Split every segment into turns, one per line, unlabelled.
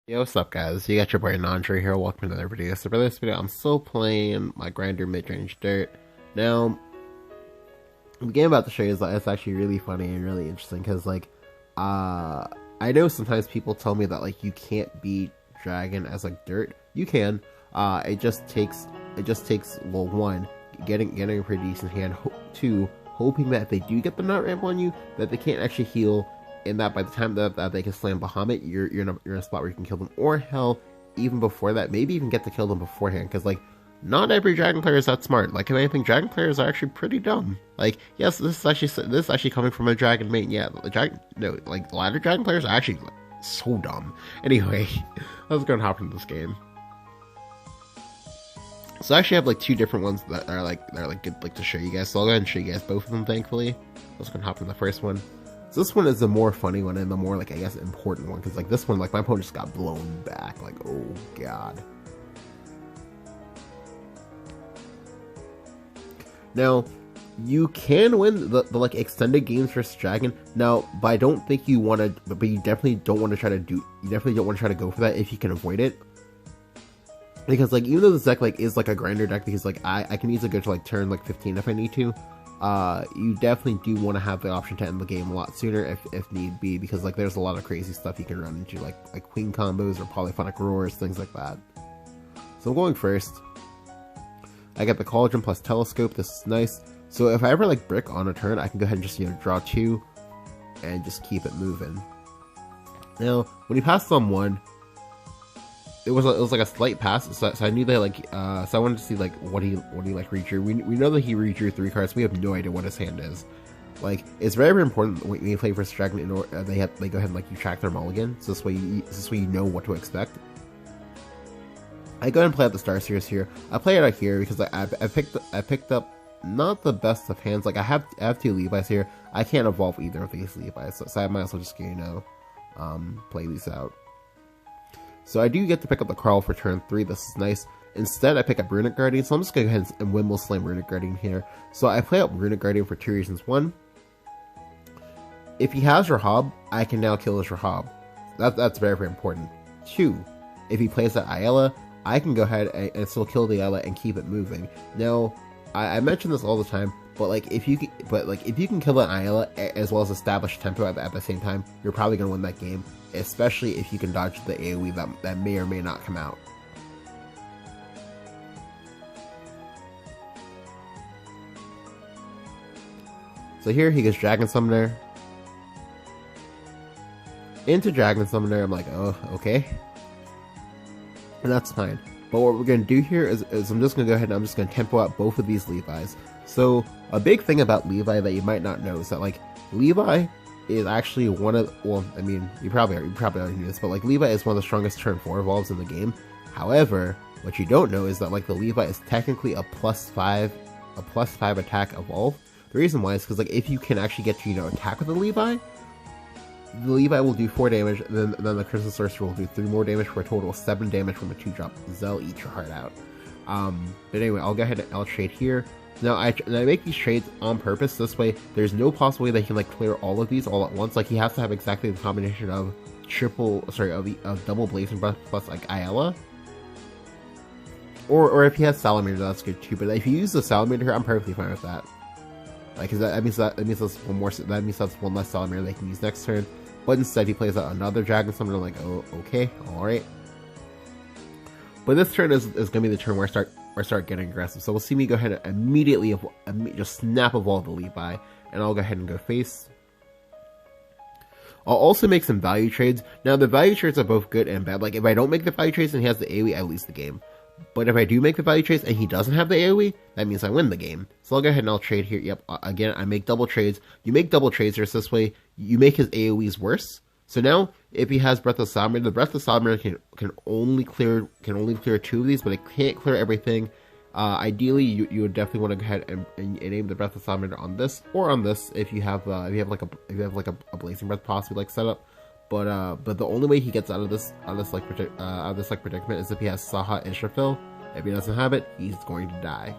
Yo, what's up, guys? You got your boy Nandre here. Welcome to another video. So for this video, I'm still playing my grinder mid-range dirt. Now, the game I'm about to show you is it's actually really funny and really interesting because, I know sometimes people tell me that you can't beat dragon as dirt. You can. It just takes well, one, getting a pretty decent hand. Two, hoping that if they do get the nut ramp on you, that they can't actually heal. And that by the time that they can slam Bahamut, you're in a spot where you can kill them, or hell, even before that, maybe even get to kill them beforehand, because not every dragon player is that smart. If anything, dragon players are actually pretty dumb. Yes, this is actually coming from a dragon main. Yeah, the ladder dragon players are actually so dumb. Anyway, let's go and hop into this game. So I actually have two different ones that are good to show you guys. So I'll go ahead and show you guys both of them. Thankfully, let's go and hop into the first one. So this one is the more funny one and the more, I guess, important one. Because, this one, my opponent just got blown back. Oh, God. Now, you can win the extended games versus Dragon. Now, but I don't think you want to... But you definitely don't want to try to do... You definitely don't want to try to go for that if you can avoid it. Because, even though this deck, is, a grinder deck, because, I can easily go to, turn, 15 if I need to. You definitely do want to have the option to end the game a lot sooner if need be, because there's a lot of crazy stuff you can run into, like queen combos or polyphonic roars, things like that. So I'm going first. I get the cauldron plus telescope. This is nice. So if I ever brick on a turn, I can go ahead and just draw two and just keep it moving. Now when he passes on one, it was a slight pass, so I knew that so I wanted to see what he redrew. We know that he redrew 3 cards. We have no idea what his hand is. It's very, very important when you play versus dragon. In order, they go ahead and you track their mulligan, so this way you know what to expect. I go ahead and play out the Star Series here. I play it out here because I picked up not the best of hands. I have 2 Levi's here. I can't evolve either of these Levi's, so I might as well just play these out. So I do get to pick up the Carl for turn 3. This is nice. Instead, I pick up Runic Guardian, so I'm just going to go ahead and Wimble Slam Runic Guardian here. So I play up Runic Guardian for 2 reasons. One, if he has Rahab, I can now kill his Rahab. That's very, very important. 2, if he plays that Ayala, I can go ahead and still kill the Ayala and keep it moving. Now, I mention this all the time, but if you can kill that Ayala as well as establish tempo at the same time, you're probably going to win that game. Especially if you can dodge the AoE that may or may not come out. So here he gets Dragon Summoner. Into Dragon Summoner, I'm oh, okay. And that's fine. But what we're going to do here is I'm just going to go ahead and I'm just going to tempo out both of these Levi's. So a big thing about Levi that you might not know is that Levi is actually one of, well, I mean, you probably already knew this, but Levi is one of the strongest turn 4 evolves in the game. However, what you don't know is that the Levi is technically a +5 attack evolve. The reason why is because if you can actually get to attack with the Levi will do 4 damage, then the Crystal Sorcerer will do 3 more damage for a total of 7 damage from a 2-drop. Zell, eat your heart out. But anyway, I'll go ahead and I'll trade here. Now, I make these trades on purpose. This way, there's no possible way that he can clear all of these all at once. He has to have exactly the combination of double Blazing Breath plus Ayala. Or if he has Salamander, that's good too. But if you use the Salamander here, I'm perfectly fine with that. Because that means that's one more. That means that's one less Salamander they can use next turn. But instead, he plays out another Dragon Summoner. I'm oh, okay, all right. But this turn is going to be the turn where I start getting aggressive. So we'll see me go ahead and immediately just snap evolve the Levi, and I'll go ahead and go face. I'll also make some value trades. Now the value trades are both good and bad. If I don't make the value trades and he has the AoE, I lose the game. But if I do make the value trades and he doesn't have the AoE, that means I win the game. So I'll go ahead and I'll trade here. Yep, again, I make double trades. You make double trades here, so this way you make his AoEs worse. So now, if he has Breath of Salamander, the Breath of Salamander can only clear 2 of these, but it can't clear everything. Ideally, you would definitely want to go ahead and aim the Breath of Salamander on this or on this if you have a Blazing Breath possibly set up. But the only way he gets out of this predicament is if he has Saha Ishafil. If he doesn't have it, he's going to die.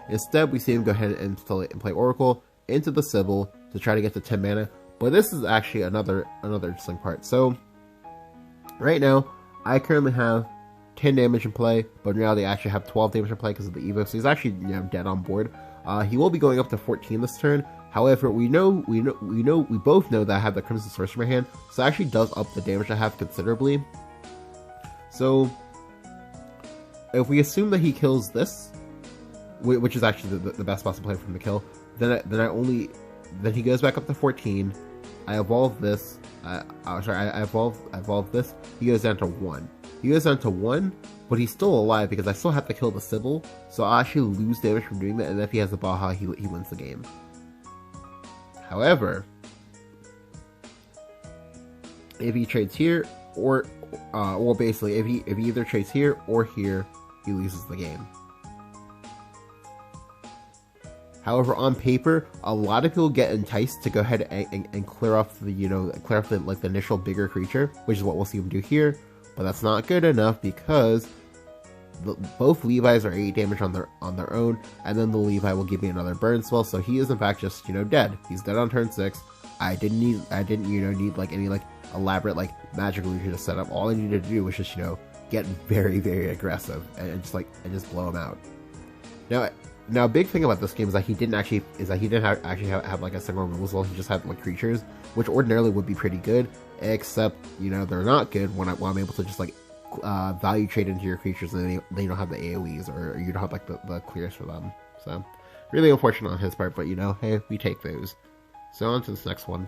Instead, we see him go ahead and play Oracle into the Sybil to try to get to 10 mana. But this is actually another interesting part. So Right now, I currently have 10 damage in play, but in reality I actually have 12 damage in play because of the Evo, so he's actually, you know, dead on board. He will be going up to 14 this turn. However, we both know that I have the Crimson Sorcerer in my hand, so it actually does up the damage I have considerably. So, if we assume that he kills this, which is actually the best possible play for him to kill, then he goes back up to 14. I evolve this. I evolve this. He goes down to 1. He goes down to 1, but he's still alive because I still have to kill the Sybil, so I'll actually lose damage from doing that, and if he has the Baja, he wins the game. However, if he trades here, or basically, if he either trades here or here, he loses the game. However, on paper, a lot of people get enticed to go ahead and clear off the, like the initial bigger creature, which is what we'll see him do here. But that's not good enough because both Levi's are 8 damage on their own, and then the Levi will give me another burn spell. So he is in fact just, dead. He's dead on turn 6. I didn't need like any like elaborate like magic illusion to set up. All I needed to do was just get very, very aggressive and just blow him out. Now, a big thing about this game is that he didn't actually have like a single removal spell. He just had like creatures, which ordinarily would be pretty good, except they're not good when I'm able to just like value trade into your creatures and they don't have the AoEs or you don't have like the clears for them. So really unfortunate on his part, but hey, we take those. So on to this next one.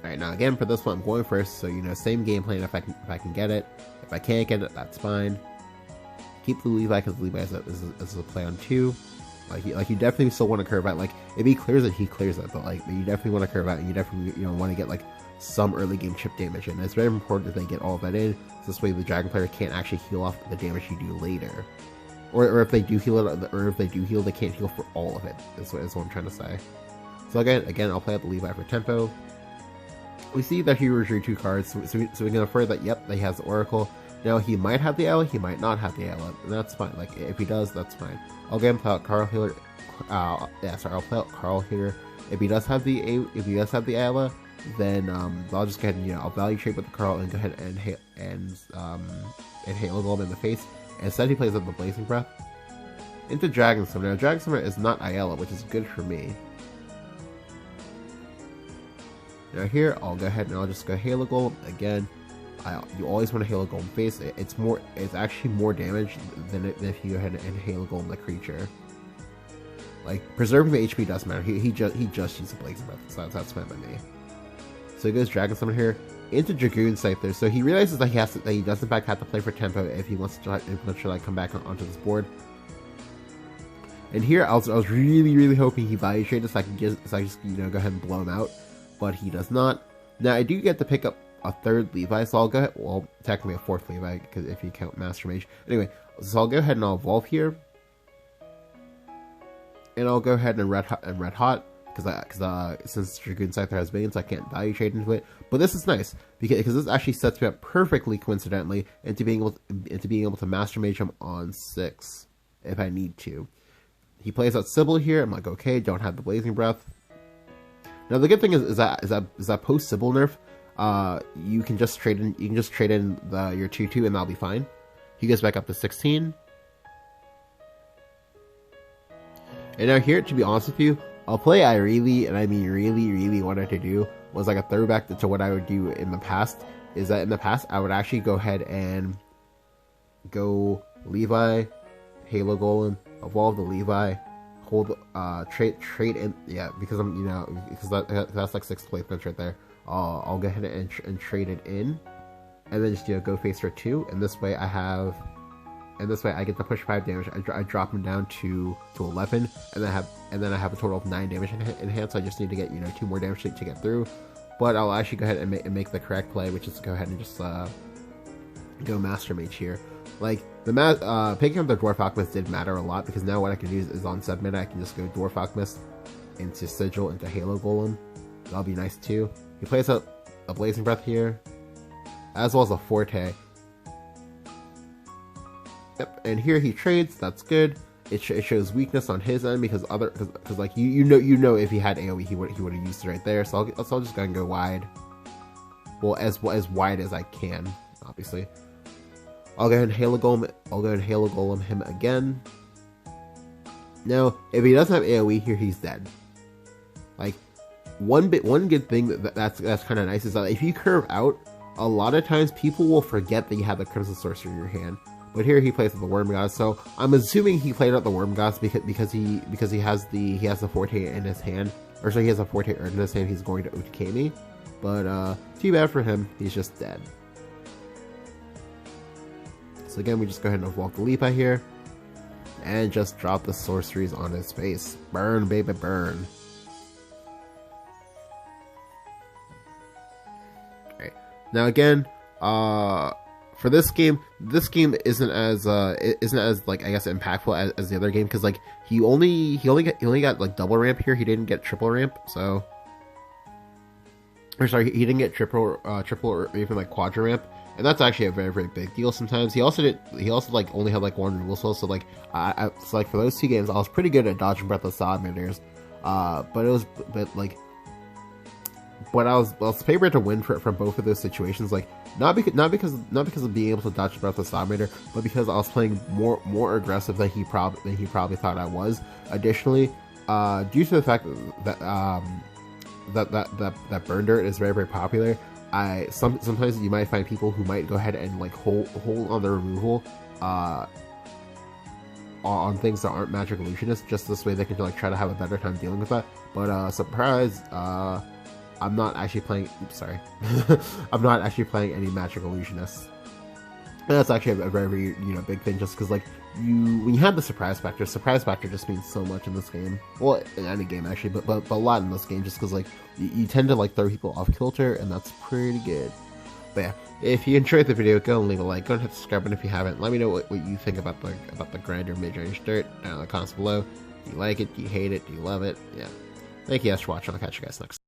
Alright, now again, for this one, I'm going first, so, same game plan if I can get it. If I can't get it, that's fine. Keep the Levi, because the Levi is a play on 2. Like you definitely still want to curve out. Like, if he clears it, he clears it, but, like, you definitely want to curve out, and you definitely, want to get, like, some early game chip damage in. It's very important that they get all of that in, so this way the Dragon player can't actually heal off the damage you do later. Or if they do heal it, they can't heal for all of it, is what I'm trying to say. So again, I'll play out the Levi for tempo. We see that he drew 2 cards, so we can infer that, yep, he has the Oracle. Now, he might have the Ally, he might not have the Ally, and that's fine. Like, if he does, that's fine. I'll go and play out Carl Healer. I'll play out Carl Healer. If he does have the Ally, then I'll just go ahead and I'll value trade with the Carl and go ahead and Halo Golem in the face. Instead, he plays up the Blazing Breath into Dragon Summoner. Now, Dragon Summoner is not Ayala, which is good for me. Now here, I'll go ahead and I'll just go Halo Golem again. You always want to Halo Golem face. It's actually more damage than if you go ahead and Halo Golem the creature. Like, preserving the HP doesn't matter. He just uses a Blazing Breath, so that's fine by me. So he goes Dragon Summon here into Dragoon Scyther. So he realizes that he does in fact have to play for tempo if he wants to like come back onto this board. And here I was really, really hoping he value traded so I can just go ahead and blow him out. But he does not. Now, I do get to pick up a 3rd Levi, so I'll go ahead, well, technically a 4th Levi, because if you count Master Mage. Anyway, so I'll go ahead and I'll evolve here. And I'll go ahead and Red Hot, because since Dragoon Scyther has Veins, I can't value trade into it. But this is nice, because this actually sets me up perfectly, coincidentally, into being able to Master Mage him on 6, if I need to. He plays out Sybil here, I'm like, okay, don't have the Blazing Breath. Now the good thing is that post Sybil nerf, you can just trade in your 2/2 and that'll be fine. He goes back up to 16. And now here, to be honest with you, I'll play I really, and I mean really, really wanted to do was like a throwback to what I would do in the past. Is that in the past I would actually go ahead and go Levi, Halo Golem, evolve the Levi, hold trade in, yeah, because I'm because that's like 6 placements right there. I'll go ahead and trade it in, and then just go face for 2, and this way I get to push 5 damage. I drop him down to 11, and then I have a total of 9 damage in hand. So I just need to get 2 more damage to get through. But I'll actually go ahead and make the correct play, which is to go ahead and just go Master Mage here. Like picking up the Dwarf Alchemist did matter a lot, because now what I can do is on 7 mana I can just go Dwarf Alchemist into Sigil into Halo Golem. That'll be nice too. He plays out a Blazing Breath here, as well as a Forte. Yep, and here he trades. That's good. It shows weakness on his end because like you know if he had AOE he would have used it right there. So I'll just go and go wide. Well, as wide as I can, obviously. I'll go ahead and Halo Golem him again. Now, if he doesn't have AOE here, he's dead. Like one good thing that's kind of nice is that if you curve out, a lot of times people will forget that you have the Crimson Sorcerer in your hand. But here he plays with the Worm Gods, so I'm assuming he played out the Worm Gods because he has the Forte in his hand, or so he has a Forte in his hand. He's going to OTK me, but too bad for him. He's just dead. So again, we just go ahead and walk the Leap out here, and just drop the sorceries on his face. Burn, baby, burn. Okay. Now again, for this game isn't as like I guess impactful as the other game because like he only got like double ramp here. He didn't get triple ramp, so or sorry, he didn't get triple or even like quadra ramp, and that's actually a very, very big deal. Sometimes he also like only had like one rule soul, so like so like for those two games I was pretty good at dodging Breathless Salamanders, but I was favored to win from both of those situations, like not because of being able to dodge Breathless Salamander, but because I was playing more aggressive than he probably thought I was. Additionally, due to the fact that Burn Dirt is very, very popular, sometimes you might find people who might go ahead and like hold on the removal on things that aren't Magic Illusionists, just this way they can like try to have a better time dealing with that. But surprise, I'm not actually playing. Oops, sorry, I'm not actually playing any Magic Illusionists. And that's actually a very, very big thing, just because like when you have the surprise factor just means so much in this game. Well, in any game actually, but a lot in this game, just because like you tend to like throw people off kilter, and that's pretty good. But yeah, if you enjoyed the video, go and leave a like. Go and hit the subscribe button if you haven't. Let me know what you think about the grind or mid-range dirt down in the comments below. Do you like it? Do you hate it? Do you love it? Yeah. Thank you guys for watching. I'll catch you guys next time.